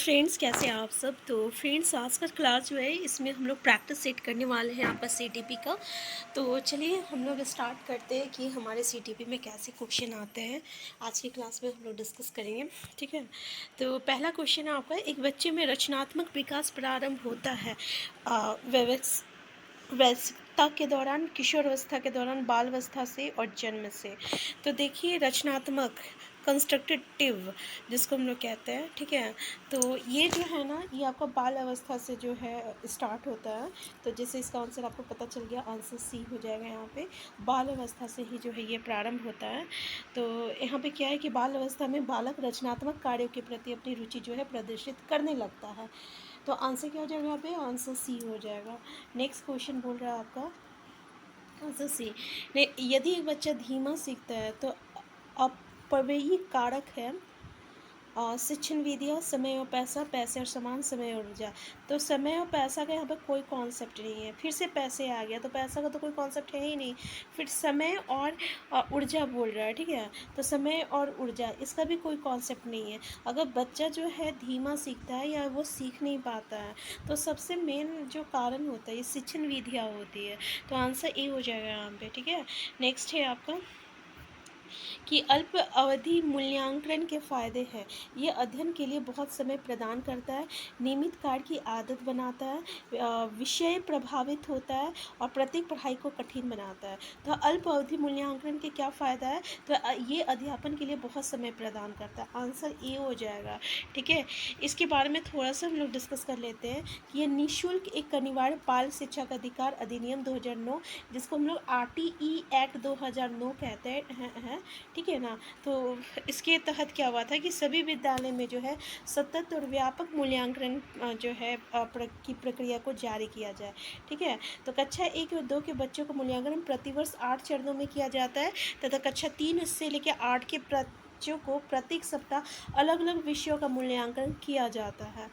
Friends, कैसे हैं आप सब। तो फ्रेंड्स, आज का क्लास जो है इसमें हम लोग प्रैक्टिस सेट करने वाले हैं आपका सीटीपी का। तो चलिए हम लोग स्टार्ट करते हैं कि हमारे सीटीपी में कैसे क्वेश्चन आते हैं। आज की क्लास में हम लोग डिस्कस करेंगे, ठीक है। तो पहला क्वेश्चन है आपका, एक बच्चे में रचनात्मक विकास प्रारंभ होता है वयस्कता के दौरान, किशोरावस्था के दौरान, बाल अवस्था से और जन्म से। तो देखिए, रचनात्मक कंस्ट्रक्टिव जिसको हम लोग कहते हैं, ठीक है। तो ये जो है ना, ये आपका बाल अवस्था से जो है स्टार्ट होता है। तो जैसे इसका आंसर आपको पता चल गया, आंसर सी हो जाएगा यहाँ पे। बाल अवस्था से ही जो है ये प्रारंभ होता है। तो यहाँ पे क्या है कि बाल अवस्था में बालक रचनात्मक कार्यों के प्रति अपनी रुचि जो है प्रदर्शित करने लगता है। तो आंसर क्या हो जाएगा यहाँ पे, आंसर सी हो जाएगा। नेक्स्ट क्वेश्चन बोल रहा है आपका आंसर सी। यदि एक बच्चा धीमा सीखता है तो अपव्ययी कारक है शिक्षण विधियाँ, समय और पैसा, पैसे और सामान, समय और ऊर्जा। तो समय और पैसा का यहाँ पर कोई कॉन्सेप्ट नहीं है। फिर से पैसे आ गया, तो पैसा का तो कोई कॉन्सेप्ट है ही नहीं। फिर समय और ऊर्जा बोल रहा है, ठीक है। तो समय और ऊर्जा, इसका भी कोई कॉन्सेप्ट नहीं है। अगर बच्चा जो है धीमा सीखता है या वो सीख नहीं पाता है, तो सबसे मेन जो कारण होता है ये शिक्षण विधियाँ होती है। तो आंसर ए हो जाएगा यहाँ पे, ठीक है। नेक्स्ट है आपका कि अल्प अवधि मूल्यांकन के फ़ायदे हैं। ये अध्ययन के लिए बहुत समय प्रदान करता है, नियमित कार्य की आदत बनाता है, विषय प्रभावित होता है और प्रत्येक पढ़ाई को कठिन बनाता है। तो अल्प अवधि मूल्यांकन के क्या फ़ायदा है, तो ये अध्यापन के लिए बहुत समय प्रदान करता है। आंसर ए हो जाएगा, ठीक है। इसके बारे में थोड़ा सा हम लोग डिस्कस कर लेते हैं कि ये निःशुल्क एक अनिवार्य बाल शिक्षा का अधिकार अधिनियम 2009, जिसको हम लोग RTE एक्ट 2009 कहते हैं, ठीक है ना। तो इसके तहत क्या हुआ था कि सभी विद्यालय में जो है सतत और व्यापक मूल्यांकन जो है की प्रक्रिया को जारी किया जाए, ठीक है। तो कक्षा 1 और 2 के बच्चों का मूल्यांकन प्रतिवर्ष 8 चरणों में किया जाता है तथा कक्षा 3 से लेकर 8 के बच्चों को प्रत्येक सप्ताह अलग अलग विषयों का मूल्यांकन किया जाता है,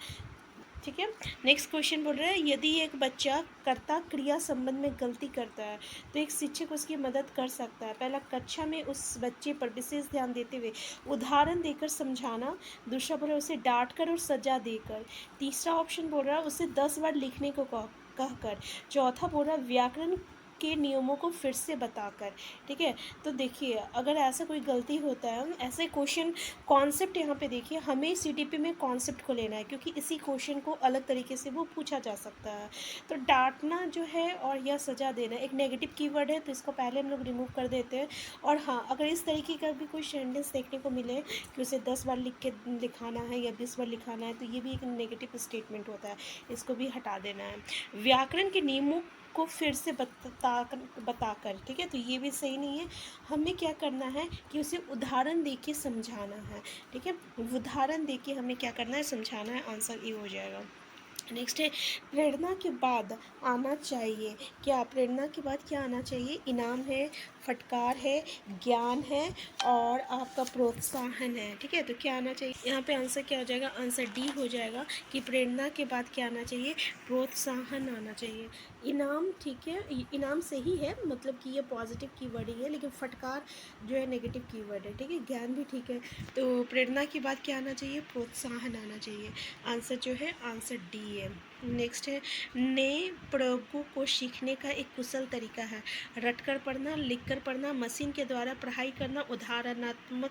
ठीक है। नेक्स्ट क्वेश्चन बोल रहा है, यदि एक बच्चा कर्ता क्रिया संबंध में गलती करता है तो एक शिक्षक उसकी मदद कर सकता है। पहला, कक्षा में उस बच्चे पर विशेष ध्यान देते हुए उदाहरण देकर समझाना। दूसरा बोल रहा है उसे डांट कर और सजा देकर। तीसरा ऑप्शन बोल रहा है उसे 10 बार लिखने को कहकर। चौथा बोल रहा है व्याकरण के नियमों को फिर से बताकर, ठीक है। तो देखिए, अगर ऐसा कोई गलती होता है, ऐसे क्वेश्चन कॉन्सेप्ट यहाँ पे देखिए, हमें सीटीपी में कॉन्सेप्ट को लेना है क्योंकि इसी क्वेश्चन को अलग तरीके से वो पूछा जा सकता है। तो डांटना जो है और या सज़ा देना एक नेगेटिव कीवर्ड है, तो इसको पहले हम लोग रिमूव कर देते हैं। और हाँ, अगर इस तरीके का भी कोई सेंटेंस देखने को मिले कि उसे 10 बार लिख के दिखाना है या 20 बार लिखाना है, तो ये भी एक नेगेटिव स्टेटमेंट होता है, इसको भी हटा देना है। व्याकरण के नियमों को फिर से बताकर, ठीक है, तो ये भी सही नहीं है। हमें क्या करना है कि उसे उदाहरण देके समझाना है, ठीक है। उदाहरण देके हमें क्या करना है, समझाना है। आंसर ए हो जाएगा। नेक्स्ट है, प्रेरणा के बाद आना चाहिए। क्या प्रेरणा के बाद क्या आना चाहिए, इनाम है, फटकार है, ज्ञान है और आपका प्रोत्साहन है, ठीक है। तो क्या आना चाहिए यहाँ पे, आंसर क्या हो जाएगा, आंसर डी हो जाएगा कि प्रेरणा के बाद क्या आना चाहिए, प्रोत्साहन आना चाहिए। इनाम, ठीक है, इनाम सही है, मतलब कि ये पॉजिटिव कीवर्ड ही है, लेकिन फटकार जो है नेगेटिव कीवर्ड है, ठीक है। ज्ञान भी ठीक है। तो प्रेरणा के बाद क्या आना चाहिए, प्रोत्साहन आना चाहिए। आंसर जो है, आंसर डी है। नेक्स्ट है, नए प्रयोगों को सीखने का एक कुशल तरीका है। रटकर पढ़ना, लिखकर पढ़ना, मशीन के द्वारा पढ़ाई करना, उदाहरणात्मक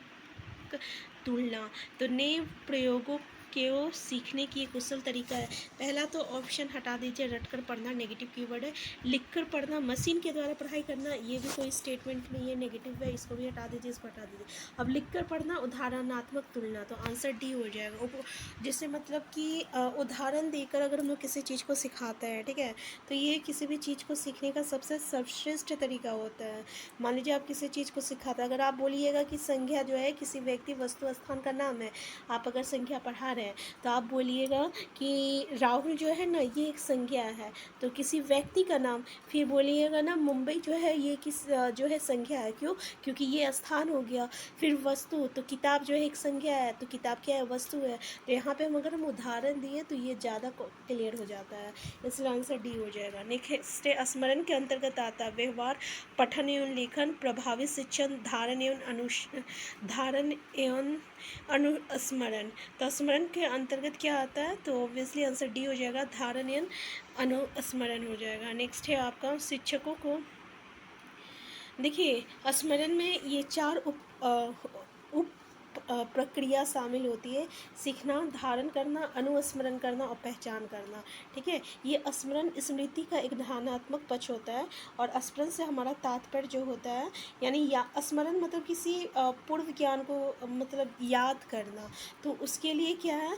तुलना। तो नए प्रयोगों को सीखने की एक कुशल तरीका है। पहला तो ऑप्शन हटा दीजिए, रटकर पढ़ना नेगेटिव कीवर्ड है। लिखकर पढ़ना, मशीन के द्वारा पढ़ाई करना, ये भी कोई स्टेटमेंट नहीं है, नेगेटिव है, इसको भी हटा दीजिए, इसको हटा दीजिए। अब लिखकर पढ़ना, उदाहरणात्मक तुलना, तो आंसर डी हो जाएगा। जैसे मतलब कि उदाहरण देकर अगर हम लोग किसी चीज़ को सिखाते हैं, ठीक है, तो ये किसी भी चीज़ को सीखने का सबसे सर्वश्रेष्ठ तरीका होता है। मान लीजिए आप किसी चीज़ को सिखाते हैं, अगर आप बोलिएगा कि संख्या जो है किसी व्यक्ति, वस्तु, स्थान का नाम है, आप अगर संख्या पढ़ा रहे हैं तो आप बोलिएगा कि राहुल जो है ना, ये एक संख्या है, तो किसी व्यक्ति का नाम। फिर बोलिएगा ना, मुंबई जो है ये किस जो है संख्या है, क्यों, क्योंकि ये स्थान हो गया। फिर वस्तु, तो किताब जो है एक संख्या है, तो किताब क्या है, वस्तु है। तो यहाँ पे अगर हम उदाहरण दिए तो ये ज़्यादा क्लियर हो जाता है, इसलिए आंसर डी हो जाएगा। नेक्स्ट, स्मरण के अंतर्गत आता है व्यवहार, पठन एवं लेखन, प्रभावी शिक्षण, धारण एवं अनुस्मरण। तो स्मरण के अंतर्गत क्या आता है, तो ऑब्वियसली आंसर डी हो जाएगा, धारण यानी अनुस्मरण हो जाएगा। नेक्स्ट है आपका शिक्षकों को, देखिए स्मरण में ये चार उप प्रक्रिया शामिल होती है, सीखना, धारण करना, अनुस्मरण करना और पहचान करना। ठीक है, ये स्मरण स्मृति का एक धारणात्मक पक्ष होता है, और स्मरण से हमारा तात्पर्य जो होता है, यानी स्मरण मतलब किसी पूर्व ज्ञान को मतलब याद करना, तो उसके लिए क्या है,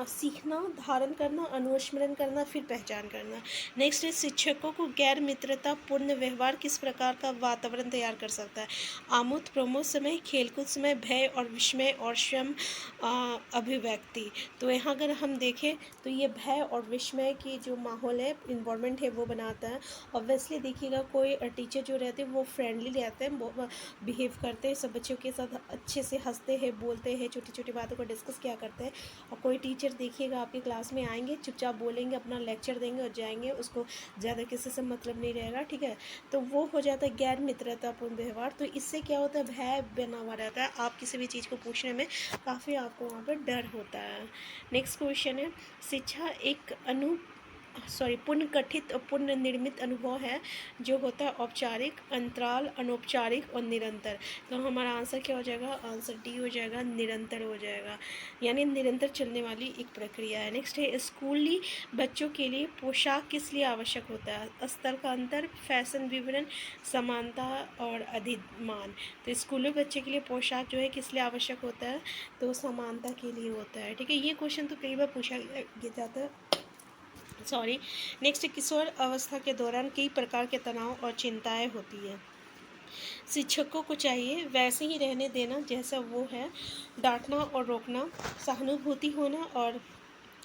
सीखना, धारण करना, अनुस्मरण करना, फिर पहचान करना। नेक्स्ट है शिक्षकों को गैर मित्रता पूर्ण व्यवहार किस प्रकार का वातावरण तैयार कर सकता है, आमोद प्रमोद समय, खेलकूद समय, भय और विस्मय और स्वयं अभिव्यक्ति। तो यहाँ अगर हम देखें तो ये भय और विस्मय की जो माहौल है, इन्वायरमेंट है, वो बनाता है। ऑब्वियसली देखिएगा कोई टीचर जो रहते हैं वो फ्रेंडली रहते हैं, वो बिहेव करते हैं, सब बच्चों के साथ अच्छे से हंसते हैं, बोलते हैं, छोटी छोटी बातों को डिस्कस किया करते हैं। और कोई टीचर देखिएगा आपकी क्लास में आएंगे, चुपचाप बोलेंगे, अपना लेक्चर देंगे और जाएंगे, उसको ज़्यादा किसी से मतलब नहीं रहेगा। ठीक है, तो वो हो जाता है गैर मित्रतापूर्ण व्यवहार। तो इससे क्या होता है, भय बना हुआ रहता है, आप किसी भी चीज़ को पूछने में काफ़ी आपको वहाँ पर डर होता है। नेक्स्ट क्वेश्चन है, शिक्षा एक पुनर्गठित और पुनर्निर्मित अनुभव है जो होता है औपचारिक, अंतराल, अनौपचारिक और निरंतर। तो हमारा आंसर क्या हो जाएगा, आंसर डी हो जाएगा, निरंतर हो जाएगा, यानी निरंतर चलने वाली एक प्रक्रिया है। नेक्स्ट है स्कूली बच्चों के लिए पोशाक किस लिए आवश्यक होता है, स्तर का अंतर, फैशन विवरण, समानता और अधिमान। तो स्कूली बच्चे के लिए पोशाक जो है किस लिए आवश्यक होता है, तो समानता के लिए होता है। ठीक है, ये क्वेश्चन तो कई बार पूछा जाता है, सॉरी। नेक्स्ट, किशोर अवस्था के दौरान कई प्रकार के तनाव और चिंताएं होती है, शिक्षकों को चाहिए वैसे ही रहने देना जैसा वो है, डांटना और रोकना, सहानुभूति होना और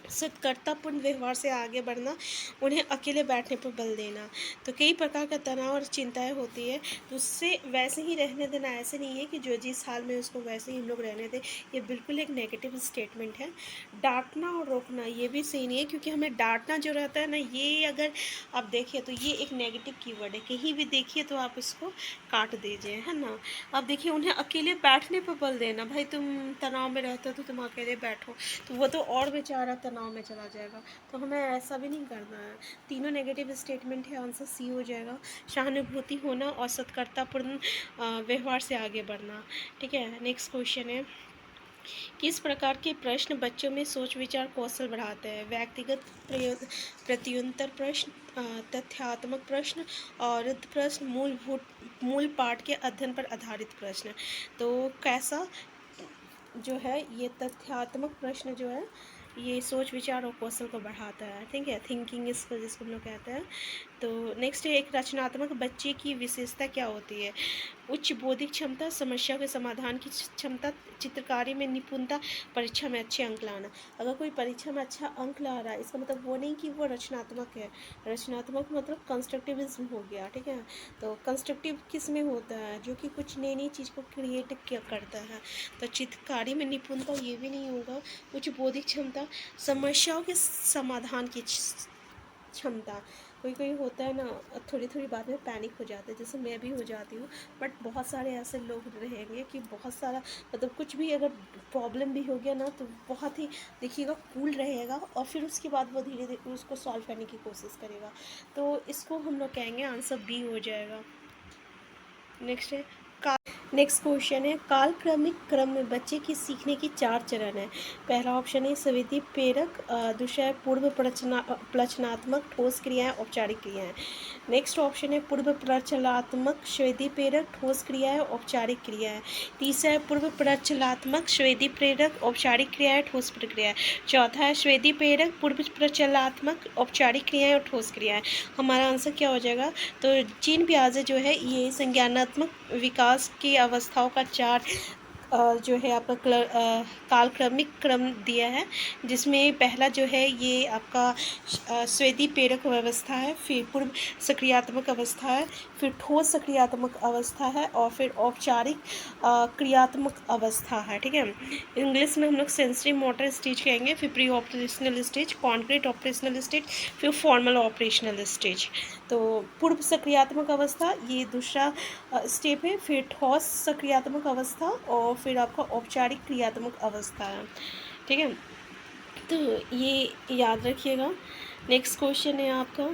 सत्कर्तापूर्ण व्यवहार से आगे बढ़ना, उन्हें अकेले बैठने पर बल देना। तो कई प्रकार का तनाव और चिंताएं होती है, तो उससे वैसे ही रहने देना, ऐसे नहीं है कि जो जिस हाल में उसको वैसे ही हम लोग रहने दें, ये बिल्कुल एक नेगेटिव स्टेटमेंट है। डांटना और रोकना ये भी सही नहीं है, क्योंकि हमें डांटना जो रहता है ना, ये अगर आप देखिए तो ये एक नेगेटिव कीवर्ड है, कहीं भी देखिए तो आप इसको काट दीजिए, है ना। अब देखिए उन्हें अकेले बैठने पर बल देना, भाई तुम तनाव में रहते हो तो तुम अकेले बैठो, तो वो तो और बेचारा तनाव में चला जाएगा, तो हमें ऐसा भी नहीं करना है। तीनों नेगेटिव स्टेटमेंट है, आंसर सी हो जाएगा, सहानुभूति होना और सत्कर्तापूर्ण व्यवहार से आगे बढ़ना। ठीक है, नेक्स्ट क्वेश्चन है, किस प्रकार के प्रश्न बच्चों में सोच विचार कौशल बढ़ाते हैं, व्यक्तिगत प्रत्युत्तर प्रश्न, तथ्यात्मक प्रश्न, और प्रश्न, मूल पाठ के अध्ययन पर आधारित प्रश्न। तो कैसा जो है ये तथ्यात्मक प्रश्न जो है ये सोच विचार और कौशल को बढ़ाता है। ठीक है, थिंकिंग इसको जिसको हम लोग कहते हैं। तो नेक्स्ट है, एक रचनात्मक बच्चे की विशेषता क्या होती है, उच्च बौद्धिक क्षमता, समस्या के समाधान की क्षमता, चित्रकारी में निपुणता, परीक्षा में अच्छे अंक लाना। अगर कोई परीक्षा में अच्छा अंक ला रहा है, इसका मतलब वो नहीं कि वो रचनात्मक है, रचनात्मक मतलब कंस्ट्रक्टिविज्म हो गया। ठीक है, तो कंस्ट्रक्टिव किस में होता है, जो कि कुछ नई नई चीज़ को क्रिएट क्या करता है। तो चित्रकारी में निपुणता ये भी नहीं होगा, उच्च बौद्धिक क्षमता, समस्याओं के समाधान की क्षमता। कोई कोई होता है ना, थोड़ी थोड़ी बात में पैनिक हो जाता है, जैसे मैं भी हो जाती हूँ, बट बहुत सारे ऐसे लोग रहेंगे कि बहुत सारा मतलब कुछ भी अगर प्रॉब्लम भी हो गया ना, तो बहुत ही देखिएगा कूल रहेगा, और फिर उसके बाद वो धीरे धीरे उसको सॉल्व करने की कोशिश करेगा। तो इसको हम लोग कहेंगे आंसर बी हो जाएगा। नेक्स्ट है, नेक्स्ट क्वेश्चन है, कालक्रमिक क्रम में बच्चे की सीखने की 4 चरण है। पहला ऑप्शन है स्मृति प्रेरक, दूसरा है पूर्व प्रचनात्मक, ठोस क्रियाएं, औपचारिक क्रियाएं। नेक्स्ट ऑप्शन है पूर्व प्रचलात्मक, स्मृति प्रेरक, ठोस क्रियाएं, औपचारिक क्रियाएं। तीसरा है पूर्व प्रचलात्मक, स्मृति प्रेरक, औपचारिक क्रियाएं, ठोस प्रक्रियाएं। चौथा है स्मृति प्रेरक, पूर्व प्रचलात्मक, औपचारिक क्रियाएं और ठोस क्रियाएं। हमारा आंसर क्या हो जाएगा, तो जीन पियाजे जो है ये संज्ञानात्मक विकास की अवस्थाओं का 4 जो है आपका कालक्रमिक क्रम दिया है, जिसमें पहला जो है ये आपका स्वेदी प्रेरक अवस्था है, फिर पूर्व सक्रियात्मक अवस्था है, फिर ठोस सक्रियात्मक अवस्था है, और फिर औपचारिक क्रियात्मक अवस्था है। ठीक है, इंग्लिश में हम लोग सेंसरी मोटर स्टेज कहेंगे, फिर pre operational stage, concrete operational stage, फिर फॉर्मल ऑपरेशनल स्टेज। तो पूर्व सक्रियात्मक अवस्था ये दूसरा स्टेप है, फिर ठोस सक्रियात्मक अवस्था, और फिर आपका औपचारिक क्रियात्मक अवस्था है। ठीक है, तो ये याद रखिएगा। नेक्स्ट क्वेश्चन है आपका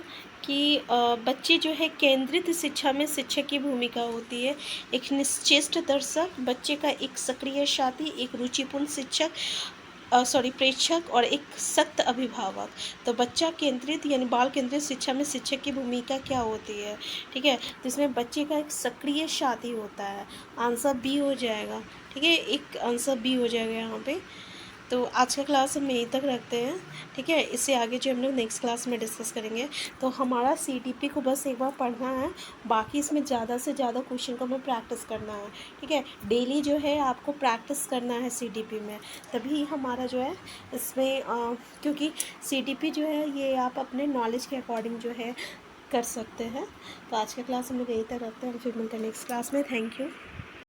कि बच्चे जो है केंद्रित शिक्षा में शिक्षक की भूमिका होती है। एक निश्चेष्ट दर्शक, बच्चे का एक सक्रिय साथी, एक रुचिपूर्ण शिक्षक प्रेक्षक और एक सख्त अभिभावक। तो बच्चा केंद्रित यानी बाल केंद्रित शिक्षा में शिक्षक की भूमिका क्या होती है, ठीक है। तो इसमें बच्चे का एक सक्रिय साथी होता है, आंसर बी हो जाएगा, ठीक है, एक आंसर बी हो जाएगा यहाँ पे। तो आज का क्लास हम यहीं तक रखते हैं, ठीक है। इससे आगे जो हम लोग नेक्स्ट क्लास में डिस्कस करेंगे। तो हमारा सीटीपी को बस एक बार पढ़ना है, बाकी इसमें ज़्यादा से ज़्यादा क्वेश्चन को हमें प्रैक्टिस करना है, ठीक है। डेली जो है आपको प्रैक्टिस करना है सीटीपी में, तभी हमारा जो है इसमें क्योंकि सीटीपी जो है ये आप अपने नॉलेज के अकॉर्डिंग जो है कर सकते हैं। तो आज का क्लास हम लोग यहीं तक रखते हैं, फिर मिलते हैं नेक्स्ट क्लास में। Thank you.